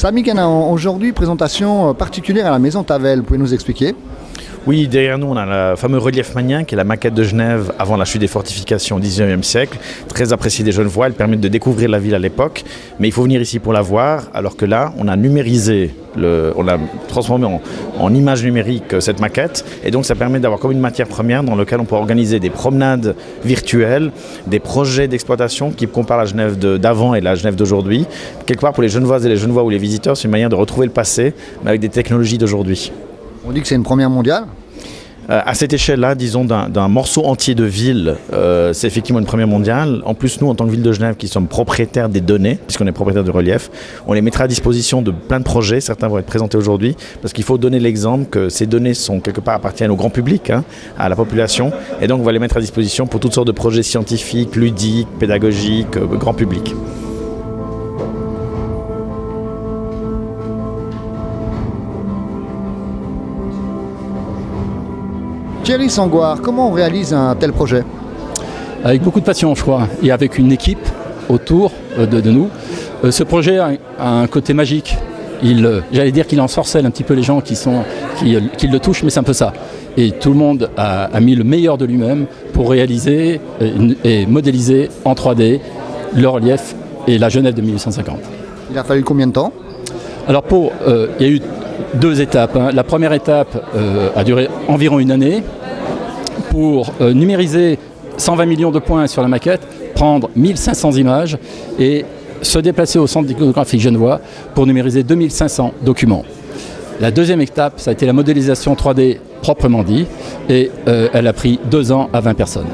Sami Canaan, aujourd'hui présentation particulière à la Maison Tavel, vous pouvez nous expliquer? Oui, derrière nous, on a le fameux relief magnien, qui est la maquette de Genève avant la chute des fortifications au XIXe siècle. Très appréciée des Genevois, elle permet de découvrir la ville à l'époque. Mais il faut venir ici pour la voir, alors que là, on a numérisé, on a transformé en image numérique cette maquette. Et donc, ça permet d'avoir comme une matière première dans laquelle on peut organiser des promenades virtuelles, des projets d'exploitation qui comparent la Genève d'avant et la Genève d'aujourd'hui. Quelque part, pour les Genevoises et les Genevois ou les visiteurs, c'est une manière de retrouver le passé, mais avec des technologies d'aujourd'hui. On dit que c'est une première mondiale? À cette échelle-là, disons, d'un morceau entier de ville, c'est effectivement une première mondiale. En plus, nous, en tant que ville de Genève, qui sommes propriétaires des données, puisqu'on est propriétaire du relief, on les mettra à disposition de plein de projets. Certains vont être présentés aujourd'hui, parce qu'il faut donner l'exemple que ces données sont quelque part appartiennent au grand public, à la population. Et donc, on va les mettre à disposition pour toutes sortes de projets scientifiques, ludiques, pédagogiques, grand public. Thierry Sangoire, comment on réalise un tel projet? Avec beaucoup de passion, je crois, et avec une équipe autour de nous. Ce projet a un côté magique. J'allais dire qu'il ensorcelle un petit peu les gens qui le touchent, mais c'est un peu ça. Et tout le monde a mis le meilleur de lui-même pour réaliser et modéliser en 3D le relief et la Genève de 1850. Il a fallu combien de temps? Alors il y a eu 2 étapes. La première étape a duré environ 1 année pour numériser 120 millions de points sur la maquette, prendre 1500 images et se déplacer au centre d'iconographique genevois pour numériser 2500 documents. La deuxième étape, ça a été la modélisation 3D proprement dit et elle a pris 2 ans à 20 personnes.